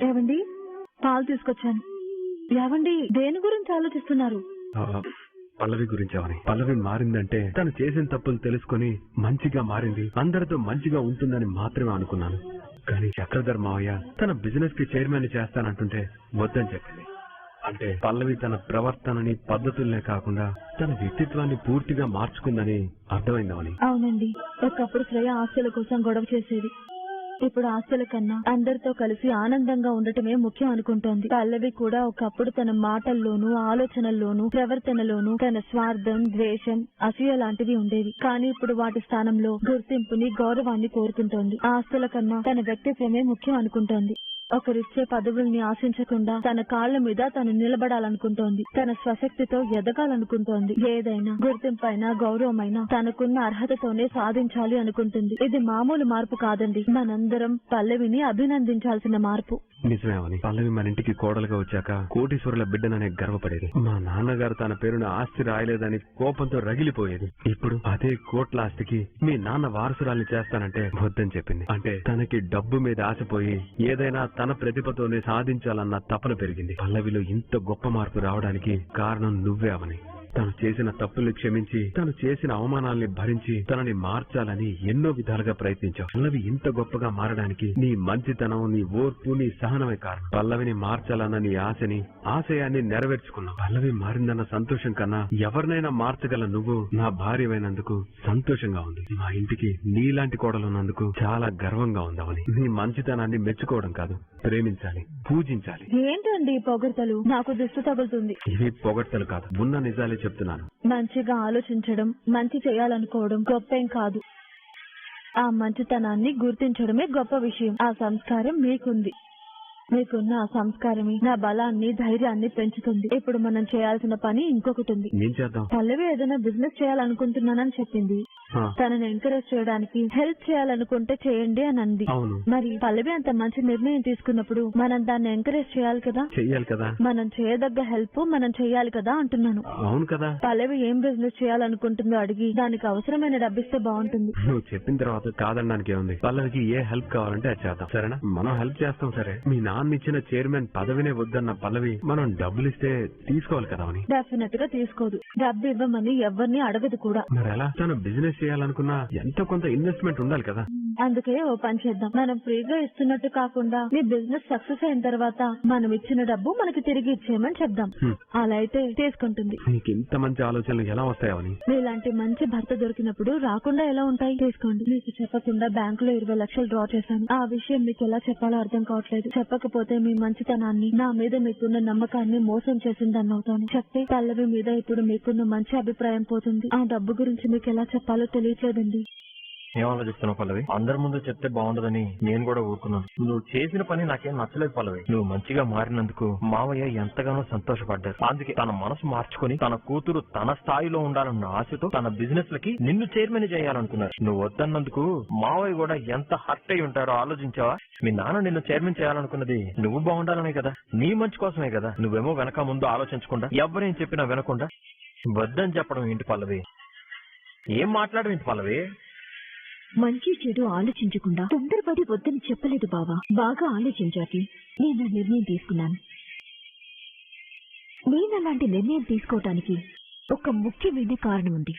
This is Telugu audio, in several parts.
ఏవండి, పాలు తీసుకొచ్చాను. ఏవండి, దేని గురించి ఆలోచిస్తున్నారు? పల్లవి గురించి అవని. పల్లవి మారిందంటే తను చేసిన తప్పులు తెలుసుకుని మంచిగా మారింది, అందరితో మంచిగా ఉంటుందని మాత్రమే అనుకున్నాను. కానీ చక్రధర్ మావయ్య తన బిజినెస్ కి చైర్మన్ చేస్తానంటుంటే వద్దని చెప్పింది. అంటే పల్లవి తన ప్రవర్తనని పద్ధతుల్నే కాకుండా తన వ్యక్తిత్వాన్ని పూర్తిగా మార్చుకుందని అర్థమైందవని. అవునండి, ఒకప్పుడు శ్రేయ ఆస్తుల కోసం గొడవ చేసేది. ఇప్పుడు ఆస్తుల కన్నా అందరితో కలిసి ఆనందంగా ఉండటమే ముఖ్యం అనుకుంటోంది. పల్లవి కూడా ఒకప్పుడు తన మాటల్లోనూ ఆలోచనల్లోనూ ప్రవర్తనలోనూ తన స్వార్థం, ద్వేషం, అసూయ లాంటివి ఉండేవి. కానీ ఇప్పుడు వాటి స్థానంలో గుర్తింపుని, గౌరవాన్ని కోరుకుంటోంది. ఆస్తుల కన్నా తన వ్యక్తిత్వమే ముఖ్యం అనుకుంటోంది. ఒకరిచ్చే పదవుల్ని ఆశించకుండా తన కాళ్ల మీద తను నిలబడాలనుకుంటోంది. తన స్వశక్తితో ఎదగాలనుకుంటోంది. ఏదైనా గుర్తింపైనా గౌరవమైనా తనకున్న అర్హతతోనే సాధించాలి అనుకుంటుంది. ఇది మామూలు మార్పు కాదండి, మనందరం పల్లవిని అభినందించాల్సిన మార్పు. నిజమేమని. పల్లవి మన ఇంటికి కోడలుగా వచ్చాక కోటీశ్వరుల బిడ్డననే గర్వపడేది. మా నాన్నగారు తన పేరున ఆస్తి రాయలేదని కోపంతో రగిలిపోయేది. ఇప్పుడు అదే కోట్ల ఆస్తికి మీ నాన్న వారసురాల్ని చేస్తానంటే వద్దని చెప్పింది. అంటే తనకి డబ్బు మీద ఆశపోయి ఏదైనా తన ప్రతిభతోనే సాధించాలన్న తపన పెరిగింది. పల్లవిలో ఇంత గొప్ప మార్పు రావడానికి కారణం నువ్వే అవని. తను చేసిన తప్పులు క్షమించి తను చేసిన అవమానాల్ని భరించి తనని మార్చాలని ఎన్నో విధాలుగా ప్రయత్నించావు. పల్లవి ఇంత గొప్పగా మారడానికి నీ మంచితనం, నీ ఓర్పు, నీ సహనమే కారణం. పల్లవిని మార్చాలన్న నీ ఆశయాన్ని నెరవేర్చుకున్నావు. పల్లవి మారిందన్న సంతోషం కన్నా ఎవరినైనా మార్చగల నువ్వు నా భార్యమైనందుకు సంతోషంగా ఉంది. మా ఇంటికి నీలాంటి కోడలున్నందుకు చాలా గర్వంగా ఉందవని. నీ మంచితనాన్ని మెచ్చుకోవడం కాదు, ప్రేమించాలి, పూజించాలి. ఏంటండి పొగడ్తలు? నాకు దిష్టి తగులుతుంది. ఇవి పొగడ్తలు కాదు, ఉన్న నిజాలే చెప్తున్నాను. మంచిగా ఆలోచించడం, మంచి చేయాలనుకోవడం గొప్పేం కాదు. ఆ మంచితనాన్ని గుర్తించడమే గొప్ప విషయం. ఆ సంస్కారం మీకుంది. మీకున్న ఆ సంస్కారమే నా బలాన్ని, ధైర్యాన్ని పెంచుతుంది. ఇప్పుడు మనం చేయాల్సిన పని ఇంకొకటి ఉంది. ఏం చేద్దాం? పల్లవి ఏదైనా బిజినెస్ చేయాలనుకుంటున్నానని చెప్పింది. తనని ఎంకరేజ్ చేయడానికి హెల్ప్ చేయాలనుకుంటే చేయండి అని అంది. మరి పల్లవి అంత మంచి నిర్ణయం తీసుకున్నప్పుడు మనం దాన్ని ఎంకరేజ్ చేయాలి కదా. మనం చేయదగ్గ హెల్ప్ మనం చేయాలి కదా అంటున్నాను. అవును కదా. పల్లవి ఏం బిజినెస్ చేయాలనుకుంటుందో అడిగి దానికి అవసరమైన డబ్బిస్తే బాగుంటుంది. నువ్వు చెప్పిన తర్వాత కాదనడానికి ఏముంది? పల్లవికి ఏ హెల్ప్ కావాలంటే అది చేద్దాం, సరేనా? మనం హెల్ప్ చేస్తాం. సరే, మీ నాన్న ఇచ్చిన చైర్మన్ పదవినే వద్దన్న పల్లవి మనం డబ్బులు ఇస్తే తీసుకోవాలి కదా అని. డెఫినెట్ గా తీసుకోదు. డబ్బు ఇవ్వమని ఎవరిని అడగదు కూడా. మరి ఎలా? తను బిజినెస్ చేయాలనుకున్నా ఎంతో కొంత ఇన్వెస్ట్మెంట్ ఉండాలి కదా. అందుకే ఓ పని చేద్దాం. మనం ఫ్రీగా ఇస్తున్నట్టు కాకుండా నీ బిజినెస్ సక్సెస్ అయిన తర్వాత మనం ఇచ్చిన డబ్బు మనకి తిరిగి ఇచ్చేయమని చెప్దాం. అలా అయితే తీసుకుంటుంది. నీకు ఇంత మంచి ఆలోచనలు ఎలా వస్తాయని? మీలాంటి మంచి భర్త దొరికినప్పుడు రాకుండా ఎలా ఉంటాయి? తీసుకోండి. మీకు చెప్పకుండా బ్యాంకులో 20 లక్షలు డ్రా చేశాను. ఆ విషయం మీకు ఎలా చెప్పాలో అర్థం కావట్లేదు. చెప్పకపోతే మీ మంచితనాన్ని, నా మీద మీకున్న నమ్మకాన్ని మోసం చేసిందని అవుతాను. చెప్తే పల్లవి మీద ఇప్పుడు మీకున్న మంచి అభిప్రాయం పోతుంది. ఆ డబ్బు గురించి మీకు ఎలా చెప్పాలో తెలియట్లేదండి. ఏం ఆలోచిస్తున్నావు పల్లవి? అందరి ముందు చెప్తే బాగుండదని నేను కూడా ఊరుకున్నాను. నువ్వు చేసిన పని నాకేం నచ్చలేదు పల్లవి. నువ్వు మంచిగా మారినందుకు మావయ్య ఎంతగానో సంతోషపడ్డారు. అందుకే తన మనసు మార్చుకుని తన కూతురు తన స్థాయిలో ఉండాలన్న ఆశతో తన బిజినెస్ లకి నిన్ను చైర్మన్ చేయాలనుకున్నారు. నువ్వు వద్దన్నందుకు మావయ్య కూడా ఎంత హర్ట్ అయి ఉంటారో ఆలోచించావా? మీ నాన్న నిన్ను చైర్మన్ చేయాలనుకున్నది నువ్వు బాగుండాలనే కదా, నీ మంచి కోసమే కదా. నువ్వేమో వెనక ముందు ఆలోచించకుండా, ఎవరేం చెప్పినా వినకుండా వద్దని చెప్పడం ఏంటి పల్లవి? ఏం మాట్లాడడం ఏంటి పల్లవి? మంచి చెడు ఆలోచించకుండా తొందరపడి వద్దని చెప్పలేదు బావా. బాగా ఆలోచించాకి నేను నిర్ణయం తీసుకున్నాను. నేను అలాంటి నిర్ణయం తీసుకోవటానికి ఒక ముఖ్యమైన కారణం ఉంది.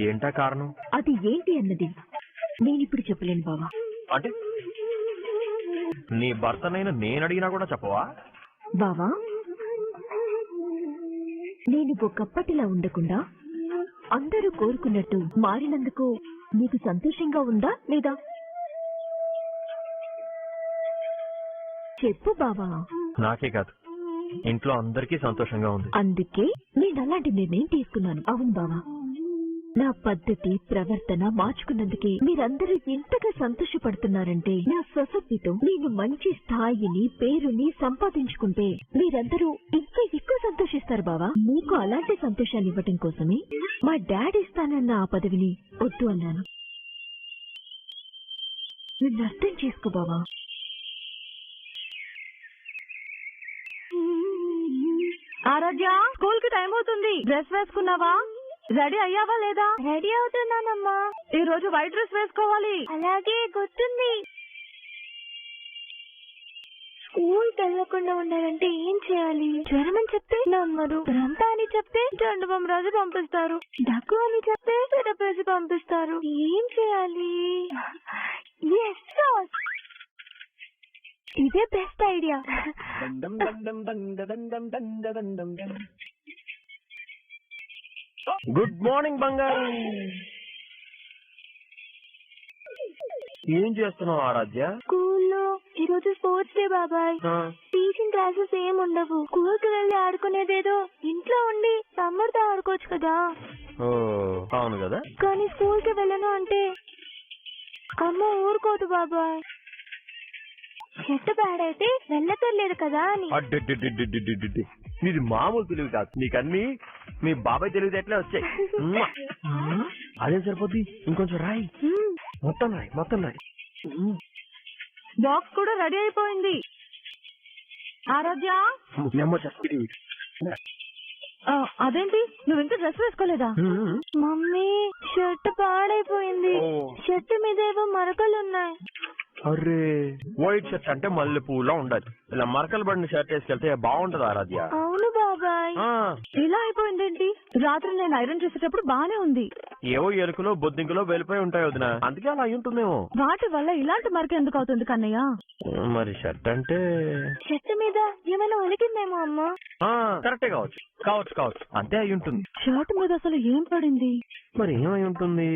ఏంటా కారణం? అది ఏంటి అన్నది నేనిప్పుడు చెప్పలేను బావా. అంటే నీ భర్తనైనా నేను అడిగినా కూడా చెప్పవా? బావా, నేను ఒకప్పటిలా ఉండకుండా అందరూ కోరుకున్నట్టు మారినందుకు నీకు సంతోషంగా ఉందా లేదా? చెప్పు బావా. నాకే కాదు, ఇంట్లో అందరికీ సంతోషంగా ఉంది. అందుకే నేను అలాంటి నిర్ణయం తీసుకున్నాను. అవును బావా, నా పద్ధతి, ప్రవర్తన మార్చుకున్నందుకే మీరందరూ ఎంతగా సంతోషపడుతున్నారంటే, నా స్వశక్తితో నేను మంచి స్థాయిని, పేరుని సంపాదించుకుంటే మీరందరూ ఇంకా ఎక్కువ సంతోషిస్తారు బావా. మీకు అలాంటి సంతోషాన్ని ఇవ్వటం కోసమే మా డాడీ ఇస్తానన్న ఆ పదవిని వద్దు అన్నాను. నిన్ను అర్థం చేసుకో బావా. ఆరాధ్య, స్కూల్ కి టైం అవుతుంది. డ్రెస్ వేసుకున్నావా? రెడీ అయ్యావా లేదా? రెడీ అవుతున్నానమ్మా. ఈ రోజు వైట్ డ్రెస్ వేసుకోవాలి. అలాగే గుర్తుంది. స్కూల్ వెళ్ళకుండా ఉండాలంటే ఏం చేయాలి? జ్వరం అని చెప్తే నమ్మరు, భ్రంత అని చెప్తే జండుబం రాజు పంపిస్తారు, దగ్గు అని చెప్తే పెడపేసి పంపిస్తారు. ఏం చేయాలి? ఇదే బెస్ట్ ఐడియా. గుడ్ మార్నింగ్ బంగారు. ఏం చేస్తున్నావు ఆరాధ్య? స్కూల్లో ఈరోజు స్పోర్ట్స్ డే బాబాయ్. టీచింగ్ క్లాసెస్ ఏం ఉండవు. స్కూల్ కి వెళ్ళి ఆడుకునేదేదో ఇంట్లో ఉండి తమ్ముడితో ఆడుకోవచ్చు కదా. ఓ అవును కదా. కానీ స్కూల్ కి వెళ్ళను అంటే అమ్మ ఊరుకోదు బాబాయ్. చెట్టు పాడైతే వెళ్ళతలేదు కదా అని. ఇది మామూలు తెలివి కాదు, నీకన్నీ మీ బాబాయ్ తెలివితేటలే వచ్చాయి. అదే సరిపోద్ది, ఇంకొంచెం రాయి. మొత్తం రాయి. బాక్స్ కూడా రెడీ అయిపోయింది. ఆరాధ్య, అదేంటి నువ్వు ఇంకా డ్రెస్ వేసుకోలేదా? మమ్మీ షర్ట్ పాడైపోయింది. షర్ట్ మీద ఏవో మరకలున్నాయి. అరే వైట్ షర్ట్ అంటే మల్లె పువ్వులా ఉండాలి. ఇలా మరకలు పడిన షర్ట్ వేసుకెళ్తే బాగుంటది ఆరాధ్య. అవును బాబాయ్. ఇలా అయిపోయిందేంటి? రాత్రి నేను ఐరన్ చేసేటప్పుడు బానే ఉంది. ఏవో ఎలుకలో బొద్దింకలో వెళ్ళిపోయి ఉంటాయి వదిన, అందుకే అలా అయి ఉంటుందేమో. వాటి వల్ల ఇలాంటి మరక ఎందుకు అవుతుంది కన్నయ్య? మరి షర్ట్ అంటే షర్ట్ మీద ఏమైనా ఒలికిందేమో అమ్మా. కరెక్టే కావచ్చు అంతే అయి ఉంటుంది. షర్ట్ మీద అసలు ఏం పడింది? మరి ఏమై ఉంటుంది?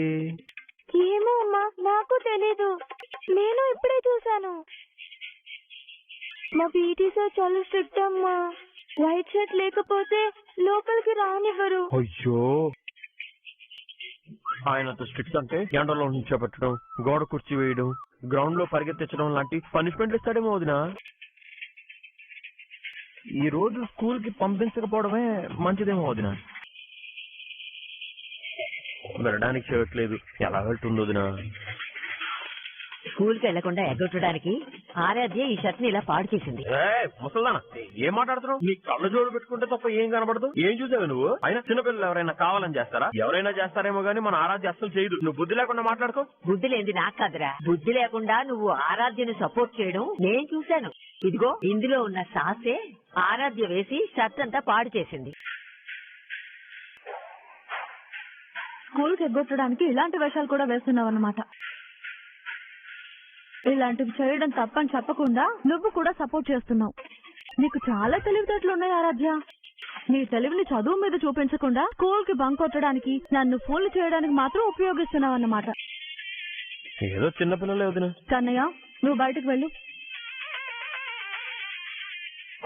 ఏమో అమ్మా, నాకు తెలీదు. నేను ఇప్పుడే చూశాను. మా పీటీ సార్ చాలా స్ట్రిక్ట్ అమ్మా. వైట్ షర్ట్ లేకపోతే లోపలికి రానివ్వరు. అయ్యో, ఆయనంత స్ట్రిక్ట్ అంటే ఎండలో నుంచోబెట్టడం, గోడ కుర్చీ వేయడం, గ్రౌండ్ లో పరిగెత్తించడం లాంటి పనిష్మెంట్లు ఇస్తాడేమో వదినా. ఈ రోజు స్కూల్ కి పంపించకపోవడమే మంచిదేమో వదినా. వెళ్ళడానికి చేయట్లేదు, ఎలా వెళ్తుంది వదినా? స్కూల్ కి వెళ్లకుండా ఎగ్గొట్టడానికి ఆరాధ్య ఈ షర్ట్ ని ఇలా పాడు చేసింది. ముసల్దానా, ఏం మాట్లాడుతున్నావు? నీ కళ్ళ జోడు పెట్టుకుంటే తప్ప ఏం కనబడదు. ఏం చూసావు నువ్వు? అయినా చిన్నపిల్లలు ఎవరైనా కావాలని చేస్తారా? ఎవరైనా చేస్తారేమో గానీ మన ఆరాధ్య అస్సలు చేయదు. నువ్వు బుద్ధి లేకుండా మాట్లాడుకో. బుద్ధి లేనిది నాకు కాదురా. బుద్ధి లేకుండా నువ్వు ఆరాధ్యను సపోర్ట్ చేయడం నేను చూశాను. ఇదిగో ఇందులో ఉన్న సాసే ఆరాధ్య వేసి షర్ట్ అంతా పాడు చేసింది. స్కూల్ కి ఎగ్గొట్టడానికి ఇలాంటి వేషాలు కూడా వేస్తున్నావు అన్నమాట. ఇలాంటివి చేయడం తప్పని చెప్పకుండా నువ్వు కూడా సపోర్ట్ చేస్తున్నావు. నీకు చాలా తెలివితేటలు ఉన్నాయి ఆరాధ్య. నీ తెలివిని చదువు మీద చూపించకుండా స్కూల్ కి బంక్ కొట్టడానికి, నన్ను ఫోన్లు చేయడానికి మాత్రం ఉపయోగిస్తున్నావు అన్నమాట. ఏదో చిన్నపిల్లలే వదిన. కన్నయ్య, నువ్వు బయటకు వెళ్ళు.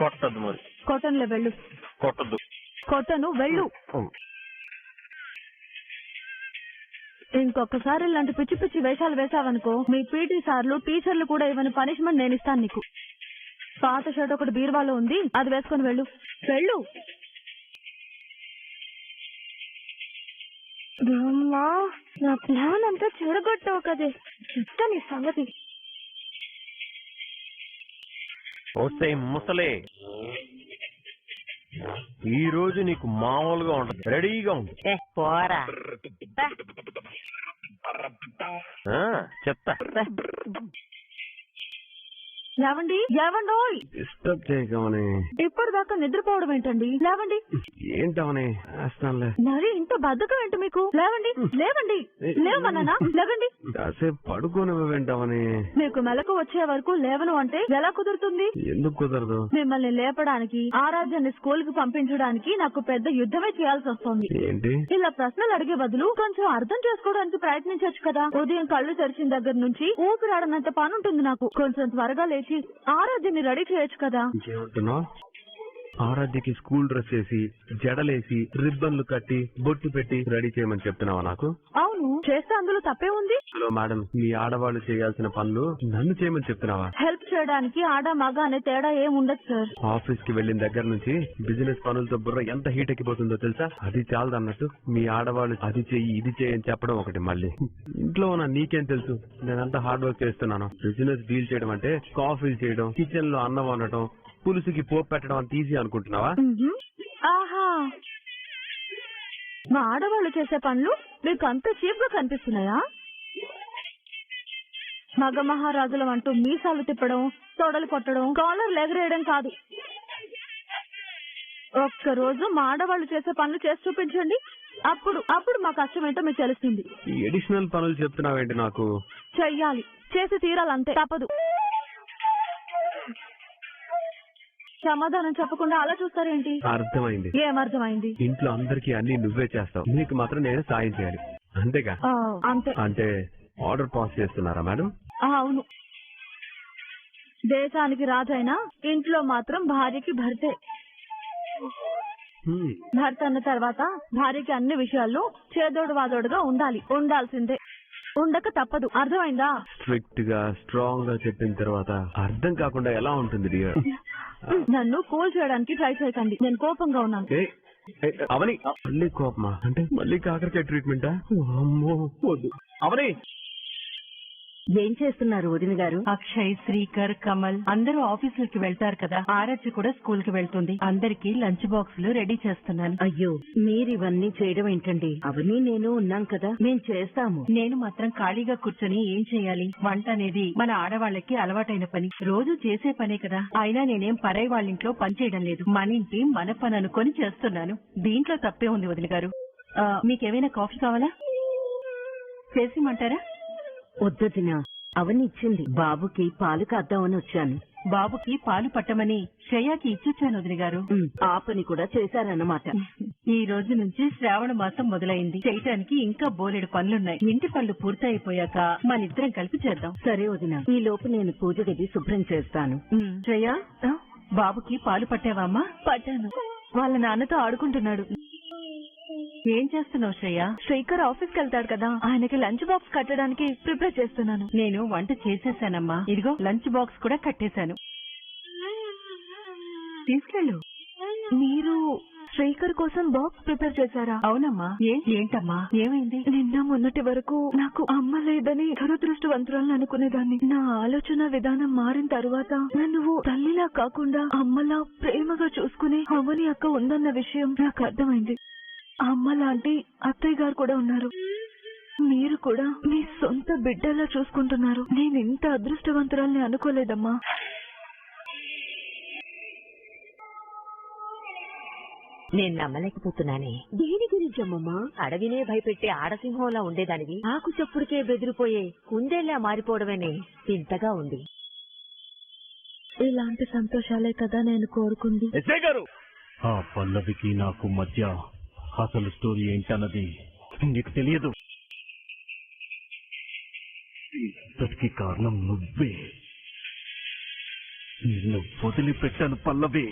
కొట్టద్దు మరి. కొట్టనులే, వెళ్ళు. కొట్టను, వెళ్ళు. ఇంకొకసారి ఇలాంటి పిచ్చి పిచ్చి వేషాలు వేసావనుకో, మీ పీటీ సార్లు టీచర్లు కూడా ఇవ్వని పనిష్మెంట్ నేను ఇస్తాను నీకు. పాత షర్ట్ ఒకటి బీరువాలో ఉంది, అది వేసుకొని వెళ్ళు. నా ప్లాన్ అంతా చెడగొట్టావు కదే, చెప్తా నీ సంగతి. ముసలే, ఈ రోజు నీకు మామూలుగా ఉంటుంది, రెడీగా ఉంటుంది. పోరా చెప్తా. లేవండి, లేవండోయ్. డిస్టర్బ్ చేయకమని. ఇప్పటిదాకా నిద్రపోవడం ఏంటండి? లేవండి. ఏంటవని వేస్తానులే. మరి ఇంత బద్ధకం ఏంటి మీకు? లేవండి, లేవమన్నానా? లేవండి. కాసేపు పడుకోనివ్వంటావని. మీకు మెలకు వచ్చే వరకు లేవను అంటే ఎలా కుదురుతుంది? ఎందుకు కుదరదు? మిమ్మల్ని లేపడానికి, ఆరాధ్యాన్ని స్కూల్ కి పంపించడానికి నాకు పెద్ద యుద్ధమే చేయాల్సి వస్తుంది. ఏంటి? ఇలా ప్రశ్నలు అడిగే బదులు కొంచెం అర్థం చేసుకోవడానికి ప్రయత్నించవచ్చు కదా. ఉదయం కళ్ళు తెరిచిన దగ్గర నుంచి ఊపిరాడనంత పని ఉంటుంది నాకు. కొంచెం త్వరగా లేచి ఆరాధ్యని రెడీ చేయొచ్చు కదా. ఏమంటున్నావు? ఆరాధ్యకి స్కూల్ డ్రెస్ వేసి, జడలేసి, రిబ్బన్లు కట్టి, బొట్టు పెట్టి రెడీ చేయమని చెప్తున్నావా నాకు? అవును, చేస్తే అందులో తప్పే ఉంది. హలో మేడం, మీ ఆడవాళ్ళు చేయాల్సిన పనులు నన్ను చేయమని చెప్తున్నావా? హెల్ప్ చేయడానికి ఆడ మగ అనే తేడా ఏం ఉండదు సార్. ఆఫీస్ కి వెళ్లిన దగ్గర నుంచి బిజినెస్ పనులతో బుర్ర ఎంత హీట్ ఎక్కిపోతుందో తెలుసా? అది చాలదన్నట్టు మీ ఆడవాళ్ళు అది చెయ్యి ఇది చెయ్యి చెప్పడం ఒకటి. మళ్ళీ ఇంట్లో ఉన్న నీకేం తెలుసు నేనంతా హార్డ్ వర్క్ చేస్తున్నాను. బిజినెస్ డీల్ చేయడం అంటే కాఫీలు చేయడం, కిచెన్ లో అన్నం వండటం, పులుసుకి పోపు పెట్టడం అంత ఈజీ అనుకుంటున్నావా? ఆహా, మా ఆడవాళ్ళు చేసే పనులు మీకు అంత చీప్ గా కనిపిస్తున్నాయా? మగ మహారాజులం అంటూ మీసాలు తిప్పడం, తొడలు కొట్టడం, కాలర్లు ఎగరేయడం కాదు. ఒక్కరోజు మా ఆడవాళ్ళు చేసే పనులు చేసి చూపించండి, అప్పుడు మా కష్టం ఏంటో మీకు తెలుస్తుంది. ఈ అడిషనల్ పనులు చెప్తున్నావేంటి నాకు? చెయ్యాలి, చేసి తీరాలంతే, తప్పదు. సమాధానం చెప్పకుండా అలా చూస్తారేంటి? అర్థమైంది. ఏమర్థమైంది? ఇంట్లో అందరికీ అన్ని నువ్వే చేస్తావు, నీకు మాత్రం నేను సాయం చేయాలి, అంతేగా? అంతే. అంటే ఆర్డర్ పాస్ చేస్తున్నారా మేడం? అవును. దేశానికి రాజైనా ఇంట్లో మాత్రం భార్యకి భర్తే. భర్త అన్న తర్వాత భార్యకి అన్ని విషయాల్లో చేదోడు వాదోడుగా ఉండాల్సిందే, ఉండక తప్పదు. అర్థమైందా? స్ట్రిక్ట్ గా స్ట్రాంగ్ గా చెప్పిన తర్వాత అర్థం కాకుండా ఎలా ఉంటుంది డియర్? నన్ను కూల్ చేయడానికి ట్రై చేయకండి, నేను కోపంగా ఉన్నాను. అవని, మళ్ళీ కోపమా? అంటే మళ్ళీ కాకరకాయ ట్రీట్మెంటా? అమ్మో వద్దు. అవని, ఏం చేస్తున్నారు వదిన గారు? అక్షయ్, శ్రీకర్, కమల్ అందరూ ఆఫీసులకి వెళ్తారు కదా. ఆరాధ్య కూడా స్కూల్ కి వెళ్తుంది. అందరికీ లంచ్ బాక్సులు రెడీ చేస్తున్నాను. అయ్యో, మీరు ఇవన్నీ చేయడం ఏంటండి? అవన్నీ నేను ఉన్నాం కదా, మేం చేస్తాము. నేను మాత్రం ఖాళీగా కూర్చొని ఏం చేయాలి? వంట అనేది మన ఆడవాళ్ళకి అలవాటైన పని, రోజు చేసే పనే కదా. అయినా నేనేం పరాయి వాళ్ళ ఇంట్లో పని చేయడం లేదు, మన ఇంటి మన పని అనుకొని చేస్తున్నాను. దీంట్లో తప్పే ఉంది వదిన గారు. మీకేమైనా కాఫీ కావాలా? చేసిమంటారా? వద్దొదినా, అవన్నీ ఇచ్చింది. బాబుకి పాలు కాద్దామని వచ్చాను. బాబుకి పాలు పట్టమని శ్రేయాకి ఇచ్చొచ్చాను వదిన గారు. ఆ పని కూడా చేశారన్నమాట. ఈ రోజు నుంచి శ్రావణ మాసం మొదలైంది. చేయటానికి ఇంకా బోలెడు పనులున్నాయి. ఇంటి పనులు పూర్తయిపోయాక మనిద్దరం కలిపి చేద్దాం. సరే వదినా, ఈ లోపు నేను పూజ గది శుభ్రం చేస్తాను. శ్రేయ, బాబుకి పాలు పట్టావమ్మా? పట్టాను. వాళ్ళ నాన్నతో ఆడుకుంటున్నాడు. ఏం చేస్తున్నావు శ్రేయ? శ్రీకర్ ఆఫీస్కి వెళ్తాడు కదా, ఆయనకి లంచ్ బాక్స్ కట్టడానికి ప్రిపేర్ చేస్తున్నాను. నేను వంట చేసేసానమ్మా, ఇదిగో లంచ్ బాక్స్ కూడా కట్టేశాను, తీసుకెళ్ళు. మీరు శ్రీకర్ కోసం బాక్స్ ప్రిపేర్ చేశారా? అవునమ్మా. ఏంటమ్మా, ఏమైంది? నిన్న మొన్నటి వరకు నాకు అమ్మ లేదని దురదృష్టవంతురాలను అనుకునేదాన్ని. నా ఆలోచన విధానం మారిన తరువాత నన్ను తల్లిలా కాకుండా అమ్మలా ప్రేమగా చూసుకునే అమ్మని అక్క ఉందన్న విషయం నాకు అర్థమైంది. అమ్మ లాంటి అత్తయ్య గారు కూడా ఉన్నారు. మీరు కూడా మీ సొంత బిడ్డలా చూసుకుంటున్నారు. నేను ఇంత అదృష్టవంతురాల్ని అనుకోలేదమ్మా. నేను నమ్మలేకపోతున్నానే. దేని గురించి అమ్మమ్మా? అడవినే భయపెట్టే ఆడసింహంలా ఉండేదానివి ఆకు చప్పుడుకే బెదిరిపోయే కుందేళ్లా మారిపోవడమేనే వింతగా ఉంది. ఇలాంటి సంతోషాలే కదా నేను కోరుకుంది. ఆ పల్లవికి నాకు మధ్య అసలు స్టోరీ ఏంటన్నది నీకు తెలియదు. ఇంతటికి కారణం నువ్వే. నిన్ను వదిలిపెట్టాను పల్లవి.